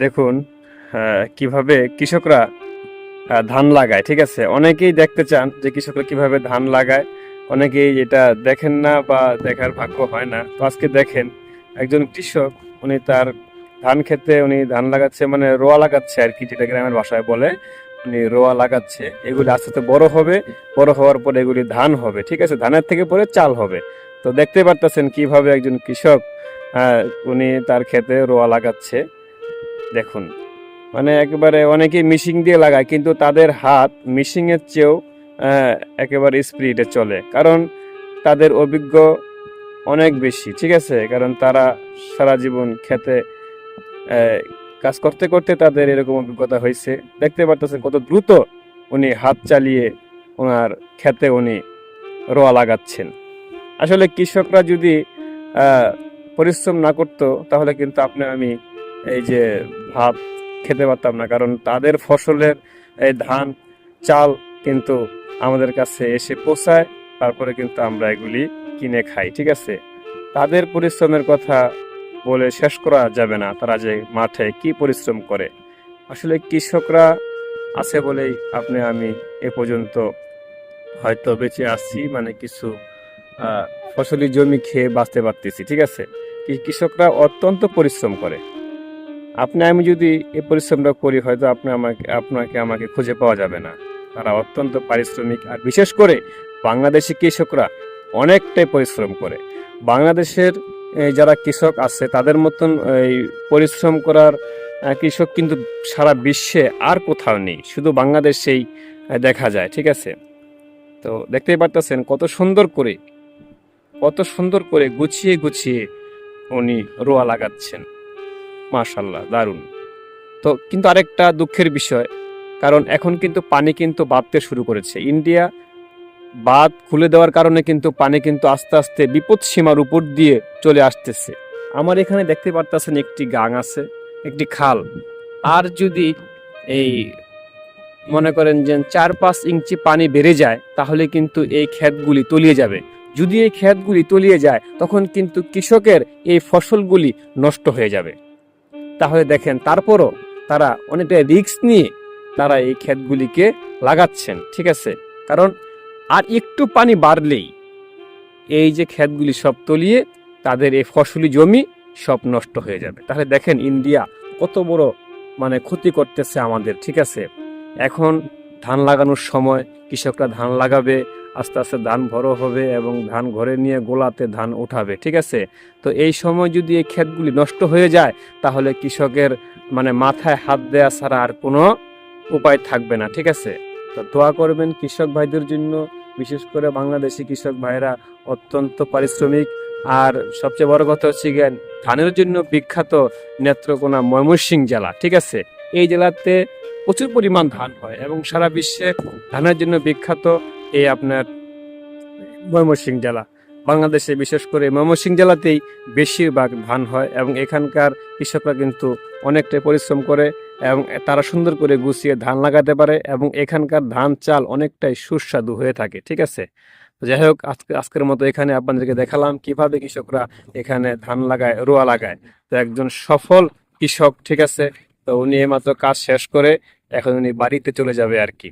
দেখুন কিভাবে কৃষকরা ধান লাগায়। ঠিক আছে, অনেকেই দেখতে চান যে কৃষকরা কিভাবে ধান লাগায়, অনেকেই এটা দেখেন না বা দেখার ভাগ্য হয় না। তো আজকে দেখেন একজন কৃষক, উনি তার ধান খেতে উনি ধান লাগাচ্ছে, মানে রোয়া লাগাচ্ছে আর কি, যেটা গ্রামের ভাষায় বলে। উনি রোয়া লাগাচ্ছে, এগুলি আস্তে আস্তে বড় হবে, বড় হওয়ার পরে এগুলি ধান হবে। ঠিক আছে, ধানের থেকে পরে চাল হবে। তো দেখতে পারতেছেন কিভাবে একজন কৃষক উনি তার খেতে রোয়া লাগাচ্ছে। দেখুন, মানে একেবারে অনেকেই মিশিং দিয়ে লাগায়, কিন্তু তাদের হাত মিশিং এর চেয়েও আহ, একেবারে স্পিডে চলে, কারণ তাদের অভিজ্ঞ অনেক বেশি। ঠিক আছে, কারণ তারা সারা জীবন খেতে আহ, কাজ করতে করতে তাদের এরকম অভিজ্ঞতা হয়েছে। দেখতে পারতেছেন কত দ্রুত উনি হাত চালিয়ে ওনার খেতে উনি রোয়া লাগাচ্ছেন। আসলে কৃষকরা যদি আহ, পরিশ্রম না করতো, তাহলে কিন্তু আপনি আমি এই যে ভাত খেতে পারতাম না, কারণ তাদের ফসলের এই ধান চাল কিন্তু আমাদের কাছে এসে পৌঁছায়, তারপরে কিন্তু আমরা এগুলি কিনে খাই। ঠিক আছে, তাদের পরিশ্রমের কথা বলে শেষ করা যাবে না। তারা যে মাঠে কি পরিশ্রম করে, আসলে কৃষকরা আছে বলেই আপনি আমি এ পর্যন্ত হয়তো বেঁচে আসছি, মানে কিছু আহ, ফসলি জমি খেয়ে বাঁচতে পারতেছি। ঠিক আছে, কৃষকরা অত্যন্ত পরিশ্রম করে। আপনি আমি যদি এই পরিশ্রমটা করি, হয়তো আপনাকে আমাকে খুঁজে পাওয়া যাবে না। তারা অত্যন্ত পারিশ্রমিক, আর বিশেষ করে বাংলাদেশি কৃষকরা অনেকটাই পরিশ্রম করে। বাংলাদেশের যারা কৃষক আছে তাদের মতন এই পরিশ্রম করার কৃষক কিন্তু সারা বিশ্বে আর কোথাও নেই, শুধু বাংলাদেশেই দেখা যায়। ঠিক আছে, তো দেখতেই পারতেছেন কত সুন্দর করে গুছিয়ে গুছিয়ে উনি রোয়া লাগাচ্ছেন। মাশাল্লাহ, দারুণ। তো কিন্তু আরেকটা দুঃখের বিষয়, কারণ এখন কিন্তু পানি কিন্তু বাড়তে শুরু করেছে। ইন্ডিয়া বাঁধ খুলে দেওয়ার কারণে কিন্তু পানি কিন্তু আস্তে আস্তে বিপদ সীমার উপর দিয়ে চলে আসতেছে। আমার এখানে দেখতে পারতেছেন একটি গাং আছে, একটি খাল। আর যদি এই মনে করেন যে 4-5 ইঞ্চি পানি বেড়ে যায়, তাহলে কিন্তু এই ক্ষেতগুলি তলিয়ে যাবে। যদি এই ক্ষেতগুলি তলিয়ে যায়, তখন কিন্তু কৃষকের এই ফসলগুলি নষ্ট হয়ে যাবে। তাহলে দেখেন, তারপরও তারা অনেকটা রিস্ক নিয়ে তারা এই ক্ষেতগুলিকে লাগাচ্ছেন। ঠিক আছে, কারণ আর একটু পানি বাড়লেই এই যে ক্ষেতগুলি সব তলিয়ে তাদের এই ফসলি জমি সব নষ্ট হয়ে যাবে। তাহলে দেখেন ইন্ডিয়া কত বড় মানে ক্ষতি করতেছে আমাদের। ঠিক আছে, এখন ধান লাগানোর সময়, কৃষকরা ধান লাগাবে, আস্তে আস্তে ধান বড় হবে এবং ধান ঘরে নিয়ে গোলাতে ধান উঠাবে। ঠিক আছে, তো এই সময় যদি এই ক্ষেতগুলি নষ্ট হয়ে যায়, তাহলে কৃষকের মানে মাথায় হাত দেওয়া ছাড়া আর কোনো উপায় থাকবে না। ঠিক আছে, তো দোয়া করবেন কৃষক ভাইদের জন্য। বিশেষ করে বাংলাদেশি কৃষক ভাইরা অত্যন্ত পারিশ্রমিক। আর সবচেয়ে বড় কথা হচ্ছে গিয়ে, ধানের জন্য বিখ্যাত নেত্রকোনা ময়মনসিংহ জেলা। ঠিক আছে, এই জেলাতে প্রচুর পরিমাণ ধান হয় এবং সারা বিশ্বে ধানের জন্য বিখ্যাত এই আপনার ময়মনসিংহ জেলা। বাংলাদেশে বিশেষ করে ময়মনসিংহ জেলাতেই বেশিরভাগ ধান হয় এবং এখানকার কৃষকরা কিন্তু অনেকটাই পরিশ্রম করে এবং তারা সুন্দর করে গুছিয়ে ধান লাগাতে পারে এবং এখানকার ধান চাল অনেকটাই সুস্বাদু হয়ে থাকে। ঠিক আছে, তো যাই হোক, আজকের মতো এখানে আপনাদেরকে দেখালাম কিভাবে কৃষকরা এখানে ধান লাগায়, রোয়া লাগায়। তো একজন সফল কৃষক। ঠিক আছে, তো উনি এইমাত্র কাজ শেষ করে এখন উনি বাড়িতে চলে যাবে আর কি।